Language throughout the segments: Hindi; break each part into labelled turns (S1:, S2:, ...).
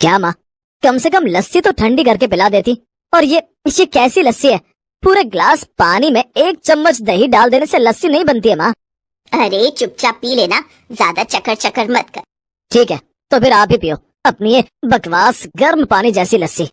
S1: क्या माँ, कम से कम लस्सी तो ठंडी करके पिला देती। और ये कैसी लस्सी है? पूरे ग्लास पानी में 1 चम्मच दही डाल देने से लस्सी नहीं बनती है माँ।
S2: अरे चुपचाप पी लेना, ज्यादा चक्कर चक्कर मत कर।
S1: ठीक है, तो फिर आप ही पियो अपनी ये बकवास गर्म पानी जैसी लस्सी।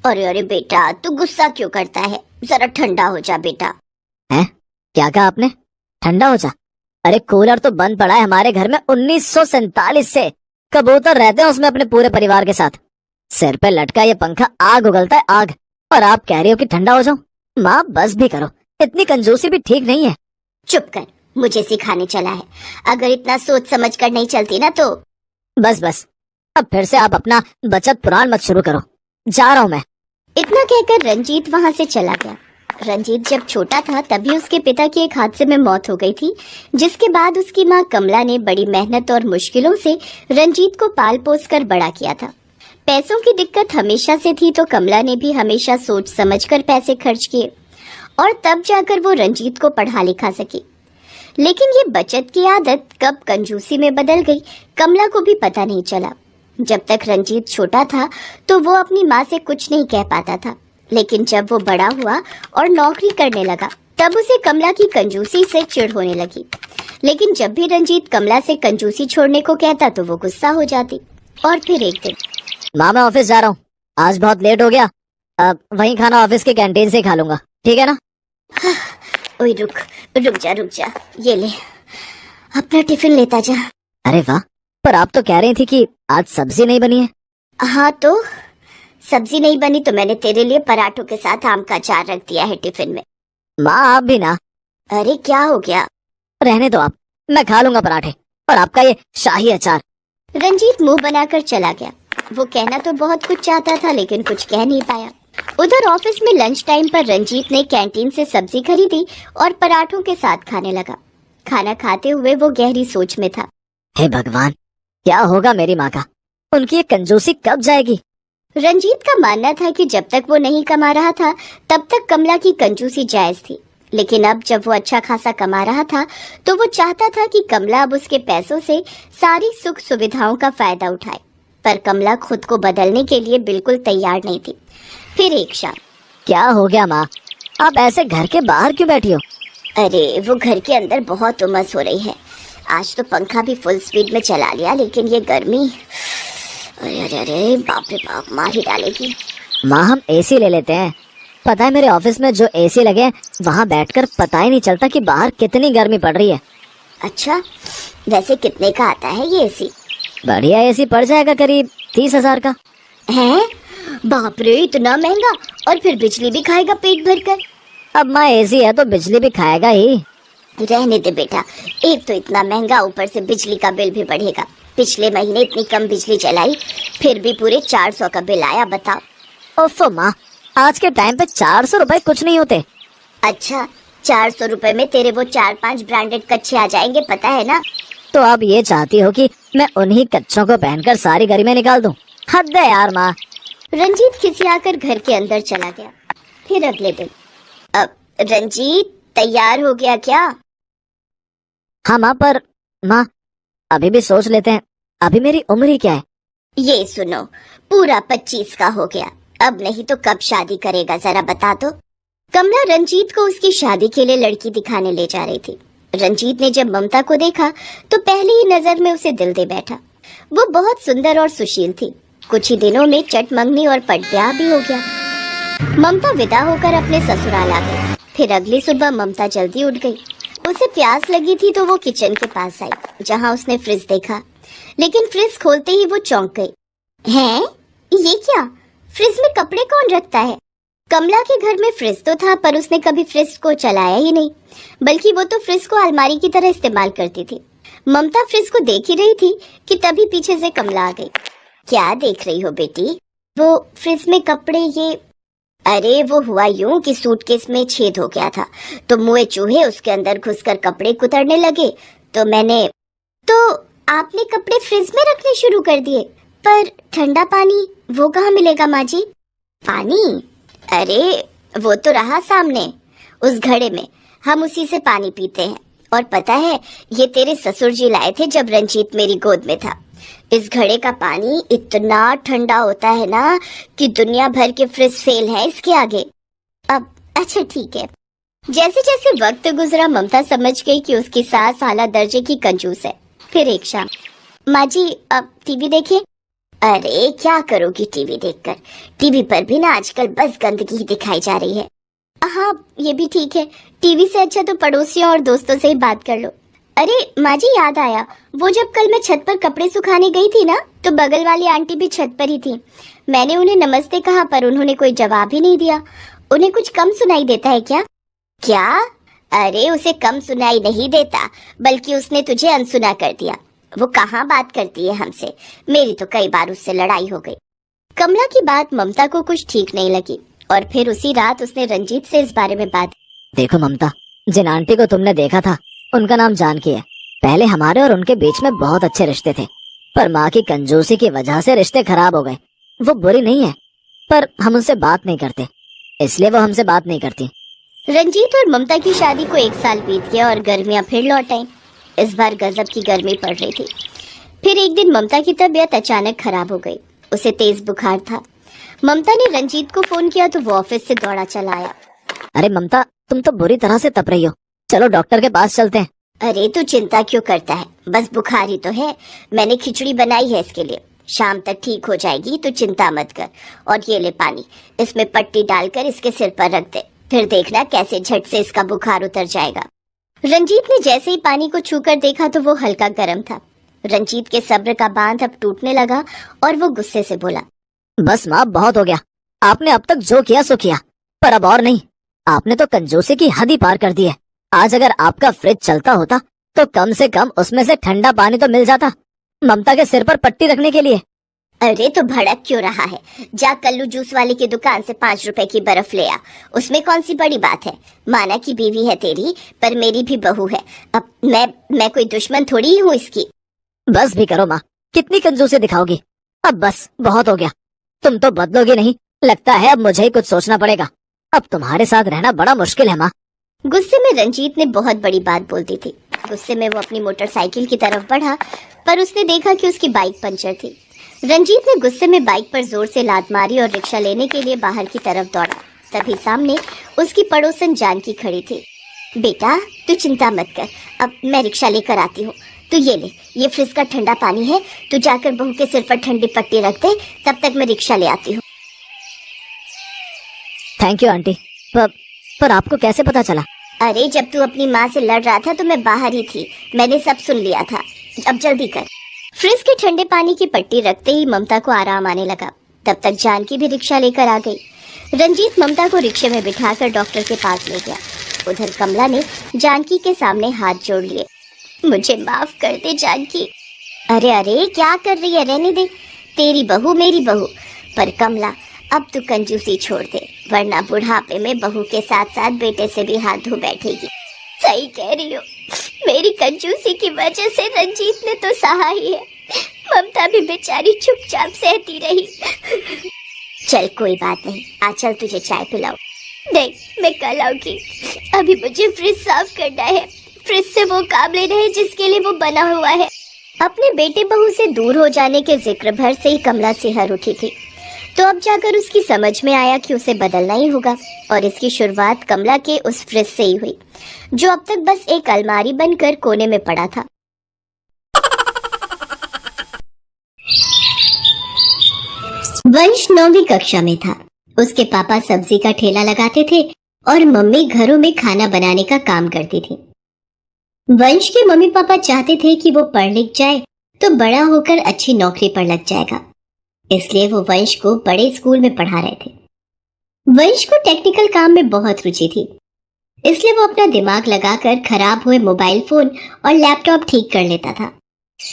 S2: अरे अरे बेटा, तू गुस्सा क्यों करता है? जरा ठंडा हो जा बेटा।
S1: हैं? क्या कहा आपने? ठंडा हो जा? अरे कूलर तो बंद पड़ा है हमारे घर में 1947 से। कबूतर रहते हैं उसमें अपने पूरे परिवार के साथ। सिर पे लटका ये पंखा आग उगलता है आग, और आप कह रही हो कि ठंडा हो जाऊं? माँ बस भी करो, इतनी कंजूसी भी ठीक नहीं है।
S2: चुप कर, मुझे सिखाने चला है। अगर इतना सोच समझ कर नहीं चलती ना तो।
S1: बस अब फिर से आप अपना बचत पुराण मत शुरू करो, जा रहा हूँ मैं।
S2: इतना कहकर रंजीत वहाँ से चला गया। रंजीत जब छोटा था तभी उसके पिता की एक हादसे में मौत हो गई थी, जिसके बाद उसकी माँ कमला ने बड़ी मेहनत और मुश्किलों से रंजीत को पाल पोस कर बड़ा किया था। पैसों की दिक्कत हमेशा से थी, तो कमला ने भी हमेशा सोच समझकर पैसे खर्च किए और तब जाकर वो रंजीत को पढ़ा लिखा सकी। लेकिन ये बचत की आदत कब कंजूसी में बदल गई, कमला को भी पता नहीं चला। जब तक रंजीत छोटा था तो वो अपनी माँ से कुछ नहीं कह पाता था, लेकिन जब वो बड़ा हुआ और नौकरी करने लगा तब उसे कमला की कंजूसी से चिढ़ होने लगी। लेकिन जब भी रंजीत कमला से कंजूसी छोड़ने को कहता तो वो गुस्सा हो जाती। और फिर एक दिन,
S1: माँ मैं ऑफिस जा रहा हूँ, आज बहुत लेट हो गया। अब वहीं खाना ऑफिस की कैंटीन से खा लूंगा, ठीक है ना?
S2: ओए रुक जा, ये ले अपना टिफिन लेता जा।
S1: अरे वाह, पर आप तो कह रही थी कि आज सब्जी नहीं बनी है।
S2: हाँ तो सब्जी नहीं बनी तो मैंने तेरे लिए पराठों के साथ आम का अचार रख दिया है टिफिन में।
S1: माँ आप भी ना।
S2: अरे क्या हो गया?
S1: रहने दो आप, मैं खा लूंगा पराठे और आपका ये शाही अचार।
S2: रंजीत मुंह बनाकर चला गया। वो कहना तो बहुत कुछ चाहता था लेकिन कुछ कह नहीं पाया। उधर ऑफिस में लंच टाइम पर रंजीत ने कैंटीन से सब्जी खरीदी और पराठों के साथ खाने लगा। खाना खाते हुए वो गहरी सोच में था।
S1: हे भगवान, क्या होगा मेरी माँ का? उनकी ये कंजूसी कब जाएगी?
S2: रंजीत का मानना था कि जब तक वो नहीं कमा रहा था तब तक कमला की कंजूसी जायज थी, लेकिन अब जब वो अच्छा खासा कमा रहा था तो वो चाहता था कि कमला अब उसके पैसों से सारी सुख सुविधाओं का फायदा उठाए। पर कमला खुद को बदलने के लिए बिल्कुल तैयार नहीं थी। फिर एक शाम,
S1: क्या हो गया माँ, आप ऐसे घर के बाहर क्यों बैठी हो?
S2: अरे वो घर के अंदर बहुत उमस हो रही है। आज तो पंखा भी फुल स्पीड में चला लिया, लेकिन ये गर्मी, अरे अरे अरे बाप रे बाप, मार ही डालेगी।
S1: माँ हम एसी ले लेते हैं। पता है मेरे ऑफिस में जो एसी लगे हैं वहाँ बैठकर पता ही नहीं चलता कि बाहर कितनी गर्मी पड़ रही है।
S2: अच्छा, वैसे कितने का आता है ये एसी?
S1: बढ़िया एसी पड़ जाएगा करीब 30,000 का।
S2: है? बाप रे, इतना महंगा! और फिर बिजली भी खाएगा पेट भर कर।
S1: अब माँ एसी है तो बिजली भी खाएगा ही।
S2: रहने दे बेटा, एक तो इतना महंगा, ऊपर से बिजली का बिल भी बढ़ेगा। पिछले महीने इतनी कम बिजली चलाई फिर भी पूरे 400 का बिल आया, बताओ।
S1: ओफो माँ, आज के टाइम पे 400 रुपए कुछ नहीं होते।
S2: अच्छा, 400 रुपए में तेरे वो 4-5 ब्रांडेड कच्छे आ जाएंगे, पता है ना?
S1: तो आप ये चाहती हो कि मैं उन्हीं कच्छों को पहनकर सारी गर्मी निकाल दूं? हद है यार माँ।
S2: रंजीत खिसियाकर घर के अंदर चला गया। फिर अगले दिन, अब रंजीत तैयार हो गया क्या?
S1: हाँ माँ, पर माँ अभी भी सोच लेते हैं, अभी मेरी उम्र ही क्या है?
S2: ये सुनो, पूरा 25 का हो गया, अब नहीं तो कब शादी करेगा जरा बता दो। कमला रंजीत को उसकी शादी के लिए लड़की दिखाने ले जा रही थी। रंजीत ने जब ममता को देखा तो पहली ही नजर में उसे दिल दे बैठा। वो बहुत सुंदर और सुशील थी। कुछ ही दिनों में चट मंगनी और पट ब्याह भी हो गया। ममता विदा होकर अपने ससुराल आ गई। फिर अगली सुबह ममता जल्दी उठ गई। उसे प्यास लगी थी तो वो किचन के पास आई, जहाँ उसने फ्रिज देखा, लेकिन फ्रिज खोलते ही वो चौंक गई। हैं? ये क्या? फ्रिज में कपड़े कौन रखता है? कमला के घर में फ्रिज तो था पर उसने कभी फ्रिज को चलाया ही नहीं, बल्कि वो तो फ्रिज को अलमारी की तरह इस्तेमाल करती थी। ममता फ्रिज को देख ही रही थी कि तभी पीछे से कमला आ गई। क्या देख रही हो बेटी? वो फ्रिज में कपड़े, ये? अरे वो हुआ यूं कि सूटकेस में छेद हो गया था तो मुए चूहे उसके अंदर घुसकर कपड़े कुतरने लगे, तो मैंने। तो आपने कपड़े फ्रिज में रखने शुरू कर दिए? पर ठंडा पानी वो कहाँ मिलेगा माँ जी? पानी? अरे वो तो रहा सामने उस घड़े में, हम उसी से पानी पीते हैं। और पता है, ये तेरे ससुर जी लाए थे जब रंजीत मेरी गोद में था। इस घड़े का पानी इतना ठंडा होता है ना कि दुनिया भर के फ्रिज फेल है इसके आगे। अब अच्छा ठीक है। जैसे जैसे वक्त गुजरा ममता समझ गई कि उसकी सास आला दर्जे की कंजूस है। फिर एक शाम, माँ जी अब टीवी देखें। अरे क्या करोगी टीवी देखकर? टीवी पर भी ना आजकल बस गंदगी ही दिखाई जा रही है। हाँ ये भी ठीक है, टीवी से अच्छा तो पड़ोसियों और दोस्तों से ही बात कर लो। अरे माँ जी याद आया, वो जब कल मैं छत पर कपड़े सुखाने गई थी ना, तो बगल वाली आंटी भी छत पर ही थी। मैंने उन्हें नमस्ते कहा पर उन्होंने कोई जवाब ही नहीं दिया। उन्हें कुछ कम सुनाई देता है क्या? क्या? अरे उसे कम सुनाई नहीं देता, बल्कि उसने तुझे अनसुना कर दिया। वो कहाँ बात करती है हमसे? मेरी तो कई बार उससे लड़ाई हो गई। कमला की बात ममता को कुछ ठीक नहीं लगी और फिर उसी रात उसने रंजीत से इस बारे में बात।
S1: देखो ममता, जिन आंटी को तुमने देखा था उनका नाम जानकी है। पहले हमारे और उनके बीच में बहुत अच्छे रिश्ते थे, पर माँ की कंजूसी की वजह से रिश्ते खराब हो गए। वो बुरी नहीं है, पर हम उनसे बात नहीं करते, इसलिए वो हमसे बात नहीं करती।
S2: रंजीत और ममता की शादी को 1 साल बीत गया और गर्मियां फिर लौट आईं। इस बार गजब की गर्मी पड़ रही थी। फिर एक दिन ममता की तबीयत अचानक खराब हो गई। उसे तेज बुखार था। ममता ने रंजीत को फोन किया तो वो ऑफिस से दौड़ा चला आया।
S1: अरे ममता, तुम तो बुरी तरह से तप रही हो, चलो डॉक्टर के पास चलते हैं।
S2: अरे तू चिंता क्यों करता है, बस बुखार ही तो है। मैंने खिचड़ी बनाई है इसके लिए, शाम तक ठीक हो जाएगी, तो चिंता मत कर। और ये ले पानी, इसमें पट्टी डालकर इसके सिर पर रख दे, फिर देखना कैसे झट से इसका बुखार उतर जाएगा। रंजीत ने जैसे ही पानी को छूकर देखा तो वो हल्का गर्म था। रंजीत के सब्र का बांध अब टूटने लगा और वो गुस्से से बोला,
S1: बस माँ बहुत हो गया, आपने अब तक जो किया सो किया, पर अब और नहीं। आपने तो कंजूसी की हद ही पार कर दी है। आज अगर आपका फ्रिज चलता होता तो कम से कम उसमें से ठंडा पानी तो मिल जाता ममता के सिर पर पट्टी रखने के लिए।
S2: अरे तो भड़क क्यों रहा है? जा कल्लू जूस वाले की दुकान से 5 रुपए की बर्फ ले आ, उसमें कौन सी बड़ी बात है। माना की बीवी है तेरी, पर मेरी भी बहू है। अब मैं कोई दुश्मन थोड़ी ही हूँ इसकी।
S1: बस भी करो माँ, कितनी कंजूसी दिखाओगी? अब बस बहुत हो गया, तुम तो बदलोगी नहीं, लगता है अब मुझे ही कुछ सोचना पड़ेगा। अब तुम्हारे साथ रहना बड़ा मुश्किल है माँ।
S2: गुस्से में रंजीत ने बहुत बड़ी बात बोल दी थी। गुस्से में वो अपनी मोटरसाइकिल की तरफ बढ़ा, पर उसने देखा कि उसकी बाइक पंचर थी। रंजीत ने गुस्से में बाइक पर जोर से लात मारी और रिक्शा लेने के लिए बाहर की तरफ दौड़ा। तभी सामने उसकी पड़ोसन जानकी खड़ी थी। बेटा तू चिंता मत कर, अब मैं रिक्शा लेकर आती हूँ। तो ये ले, ये फ्रिज का ठंडा पानी है, तू जाकर बहू के सिर पर ठंडी पट्टी रख दे, तब तक मैं रिक्शा ले आती हूँ।
S1: थैंक यू आंटी, पर आपको कैसे पता चला?
S2: अरे जब तू अपनी माँ से लड़ रहा था तो मैं बाहर ही थी, मैंने सब सुन लिया था। अब जल्दी कर। फ्रिज के ठंडे पानी की पट्टी रखते ही ममता को आराम आने लगा। तब तक जानकी भी रिक्शा लेकर आ गई। रंजीत ममता को रिक्शे में बिठाकर डॉक्टर के पास ले गया। उधर कमला ने जानकी के सामने हाथ जोड़ लिए। मुझे माफ कर दे जानकी। अरे अरे क्या कर रही है, रहने दे, तेरी बहू मेरी बहू। पर कमला अब तू कंजूसी छोड़ दे, वरना बुढ़ापे में बहू के साथ साथ बेटे से भी हाथ धो बैठेगी। सही कह रही हो, मेरी कंजूसी की वजह से रंजीत ने तो सहा ही है, ममता भी बेचारी चुपचाप सहती रही। चल कोई बात नहीं, आ चल तुझे चाय पिलाओ। नहीं मैं कल आऊंगी, अभी मुझे फ्रिज साफ करना है। फ्रिज से वो काम लेना है जिसके लिए वो बना हुआ है। अपने बेटे बहू से दूर हो जाने के जिक्र भर से ही कमला सिहर उठी थी। तो अब जाकर उसकी समझ में आया कि उसे बदलना ही होगा, और इसकी शुरुआत कमला के उस फ्रिज से ही हुई, जो अब तक बस एक अलमारी बनकर कोने में पड़ा था। वंश 9वीं कक्षा में था। उसके पापा सब्जी का ठेला लगाते थे और मम्मी घरों में खाना बनाने का काम करती थी। वंश के मम्मी पापा चाहते थे कि वो पढ़ लिख जाए तो बड़ा होकर अच्छी नौकरी पर लग जाएगा, इसलिए वो वंश को बड़े स्कूल में पढ़ा रहे थे। वंश को टेक्निकल काम में बहुत रुचि थी, इसलिए वो अपना दिमाग लगाकर खराब हुए मोबाइल फोन और लैपटॉप ठीक कर लेता था।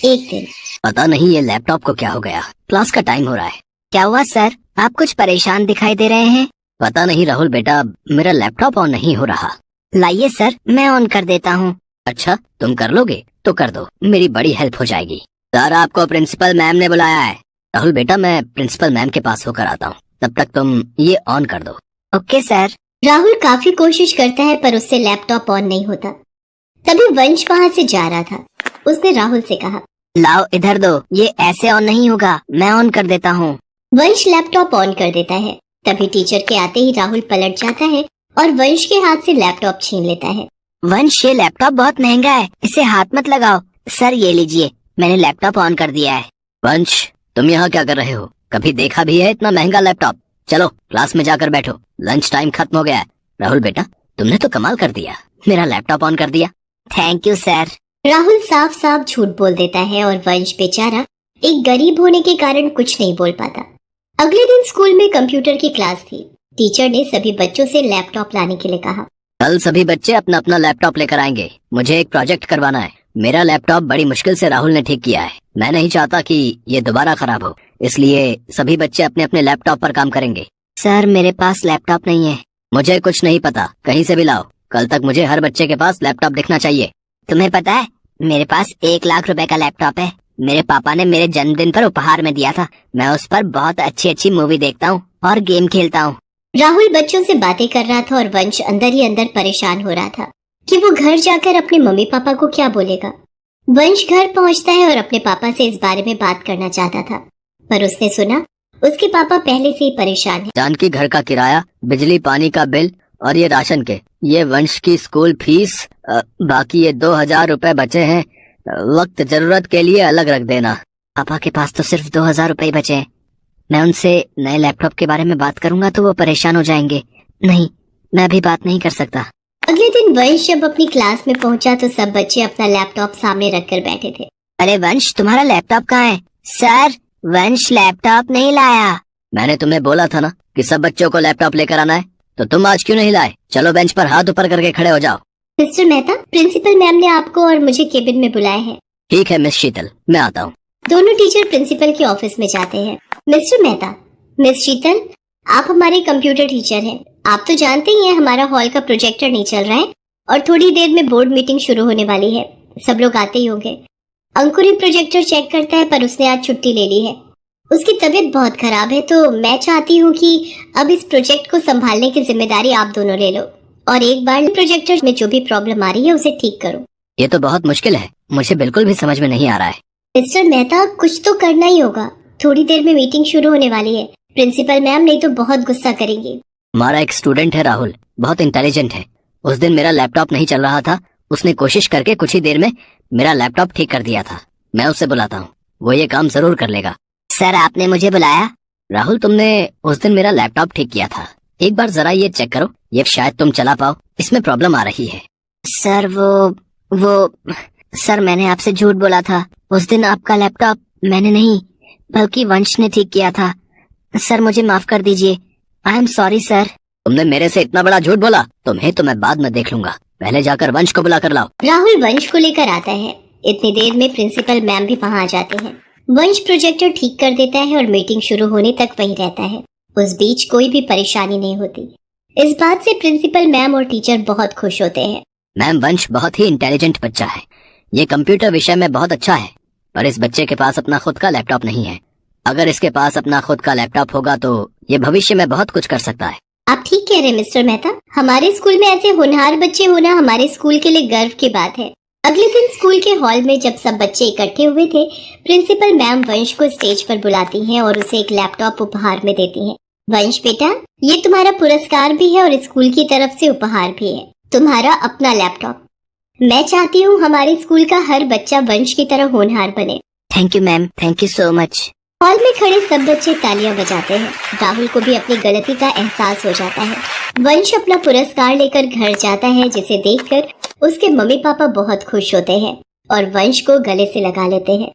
S2: एक दिन,
S1: पता नहीं ये लैपटॉप को क्या हो गया, क्लास का टाइम हो रहा है। क्या हुआ सर, आप कुछ परेशान दिखाई दे रहे हैं? पता नहीं राहुल बेटा, मेरा लैपटॉप ऑन नहीं हो रहा। लाइए सर, मैं ऑन कर देता हूँ। अच्छा तुम कर लोगे तो कर दो, मेरी बड़ी हेल्प हो जाएगी। सर आपको प्रिंसिपल मैम ने बुलाया है। राहुल बेटा मैं प्रिंसिपल मैम के पास होकर आता हूँ, तब तक तुम ये ऑन कर दो। Okay sir.
S2: राहुल काफी कोशिश करता है पर उससे लैपटॉप ऑन नहीं होता। तभी वंश वहाँ से जा रहा था। उसने राहुल से कहा,
S1: लाओ इधर दो, ये ऐसे ऑन नहीं होगा, मैं ऑन कर देता हूँ।
S2: वंश लैपटॉप ऑन कर देता है। तभी टीचर के आते ही राहुल पलट जाता है और वंश के हाथ से लैपटॉप छीन लेता है।
S1: वंश, ये लैपटॉप बहुत महंगा है, इसे हाथ मत लगाओ। सर ये लीजिए, मैंने लैपटॉप ऑन कर दिया है। वंश, तुम यहाँ क्या कर रहे हो? कभी देखा भी है इतना महंगा लैपटॉप? चलो क्लास में जाकर बैठो, लंच टाइम खत्म हो गया है। राहुल बेटा, तुमने तो कमाल कर दिया, मेरा लैपटॉप ऑन कर दिया। Thank you sir.
S2: राहुल साफ साफ झूठ बोल देता है और वंश बेचारा एक गरीब होने के कारण कुछ नहीं बोल पाता। अगले दिन स्कूल में कंप्यूटर की क्लास थी। टीचर ने सभी बच्चों से लैपटॉप लाने के लिए कहा।
S1: कल सभी बच्चे अपना अपना लैपटॉप लेकर आएंगे, मुझे एक प्रोजेक्ट करवाना है। मेरा लैपटॉप बड़ी मुश्किल से राहुल ने ठीक किया है, मैं नहीं चाहता कि ये दोबारा खराब हो, इसलिए सभी बच्चे अपने अपने लैपटॉप पर काम करेंगे। सर मेरे पास लैपटॉप नहीं है। मुझे कुछ नहीं पता, कहीं से भी लाओ। कल तक मुझे हर बच्चे के पास लैपटॉप दिखना चाहिए। तुम्हें पता है मेरे पास 1 लाख रुपए का लैपटॉप है, मेरे पापा ने मेरे जन्मदिन पर उपहार में दिया था। मैं उस पर बहुत अच्छी अच्छी मूवी देखता हूँ और गेम खेलता हूँ।
S2: राहुल बच्चों से बातें कर रहा था और वंश अंदर ही अंदर परेशान हो रहा था कि वो घर जाकर अपने मम्मी पापा को क्या बोलेगा। वंश घर पहुंचता है और अपने पापा से इस बारे में बात करना चाहता था, पर उसने सुना उसके पापा पहले से ही परेशान हैं।
S1: जानकी घर का किराया, बिजली पानी का बिल और ये राशन के, ये वंश की स्कूल फीस, बाकी ये 2000 रुपए बचे हैं, वक्त जरूरत के लिए अलग रख देना। पापा के पास तो सिर्फ 2000 रुपए बचे हैं। मैं उनसे नए लैपटॉप के बारे में बात करूंगा तो वो परेशान हो जाएंगे। नहीं, मैं अभी बात नहीं कर सकता।
S2: अगले दिन वंश जब अपनी क्लास में पहुंचा तो सब बच्चे अपना लैपटॉप सामने रखकर बैठे थे।
S1: अरे वंश, तुम्हारा लैपटॉप कहाँ है? सर, वंश लैपटॉप नहीं लाया। मैंने तुम्हें बोला था ना कि सब बच्चों को लैपटॉप लेकर आना है, तो तुम आज क्यों नहीं लाए? चलो बेंच पर हाथ ऊपर करके खड़े हो जाओ।
S2: मिस्टर मेहता, प्रिंसिपल मैम ने आपको और मुझे केबिन में बुलाया है।
S1: ठीक है मिस शीतल, मैं आता हूँ।
S2: दोनों टीचर प्रिंसिपल के ऑफिस में जाते हैं। मिस्टर मेहता, मिस शीतल, आप हमारे कंप्यूटर टीचर हैं। आप तो जानते ही हैं हमारा हॉल का प्रोजेक्टर नहीं चल रहा है और थोड़ी देर में बोर्ड मीटिंग शुरू होने वाली है। सब लोग आते ही होंगे। अंकुरी प्रोजेक्टर चेक करता है पर उसने आज छुट्टी ले ली है। उसकी तबीयत बहुत खराब है, तो मैं चाहती हूँ कि अब इस प्रोजेक्ट को संभालने की जिम्मेदारी आप दोनों ले लो और एक बार प्रोजेक्टर में जो भी प्रॉब्लम आ रही है उसे ठीक करो।
S1: ये तो बहुत मुश्किल है, मुझे बिल्कुल भी समझ में नहीं आ रहा है।
S2: मिस्टर मेहता, कुछ तो करना ही होगा। थोड़ी देर में मीटिंग शुरू होने वाली है। प्रिंसिपल मैम नहीं तो बहुत गुस्सा करेंगी।
S1: हमारा एक स्टूडेंट है राहुल, बहुत इंटेलिजेंट है। उस दिन मेरा लैपटॉप नहीं चल रहा था, उसने कोशिश करके कुछ ही देर में मेरा लैपटॉप ठीक कर दिया था। मैं उससे बुलाता हूँ, वो ये काम जरूर कर लेगा। सर, आपने मुझे बुलाया? राहुल, तुमने उस दिन मेरा लैपटॉप ठीक किया था, एक बार जरा ये चेक करो, ये शायद तुम चला पाओ, इसमें प्रॉब्लम आ रही है। सर सर, मैंने आपसे झूठ बोला था। उस दिन आपका लैपटॉप मैंने नहीं बल्कि वंश ने ठीक किया था। सर मुझे माफ कर दीजिए। I am sorry sir. तुमने मेरे से इतना बड़ा झूठ बोला? तुम्हें तो मैं बाद में देख लूंगा, पहले जाकर वंश को बुला कर लाओ।
S2: राहुल वंश को लेकर आता है। इतनी देर में प्रिंसिपल मैम भी वहाँ आ जाते हैं। वंश प्रोजेक्टर ठीक कर देता है और मीटिंग शुरू होने तक वहीं रहता है। उस बीच कोई भी परेशानी नहीं होती। इस बात से प्रिंसिपल मैम और टीचर बहुत खुश होते हैं।
S1: मैम, वंश बहुत ही इंटेलिजेंट बच्चा है, ये कंप्यूटर विषय में बहुत अच्छा है, पर इस बच्चे के पास अपना खुद का लैपटॉप नहीं है। अगर इसके पास अपना खुद का लैपटॉप होगा तो ये भविष्य में बहुत कुछ कर सकता है।
S2: आप ठीक कह रहे हैं मिस्टर मेहता। हमारे स्कूल में ऐसे होनहार बच्चे होना हमारे स्कूल के लिए गर्व की बात है। अगले दिन स्कूल के हॉल में जब सब बच्चे इकट्ठे हुए थे, प्रिंसिपल मैम वंश को स्टेज पर बुलाती हैं और उसे एक लैपटॉप उपहार में देती हैं। वंश बेटा, ये तुम्हारा पुरस्कार भी है और स्कूल की तरफ से उपहार भी है, तुम्हारा अपना लैपटॉप। मैं चाहती हूँ हमारे स्कूल का हर बच्चा वंश की तरह होनहार बने।
S1: Thank you ma'am, thank you so much.
S2: Hall में खड़े सब बच्चे तालियां बजाते हैं। राहुल को भी अपनी गलती का एहसास हो जाता है। वंश अपना पुरस्कार लेकर घर जाता है, जिसे देखकर उसके मम्मी पापा बहुत खुश होते हैं और वंश को गले से लगा लेते हैं।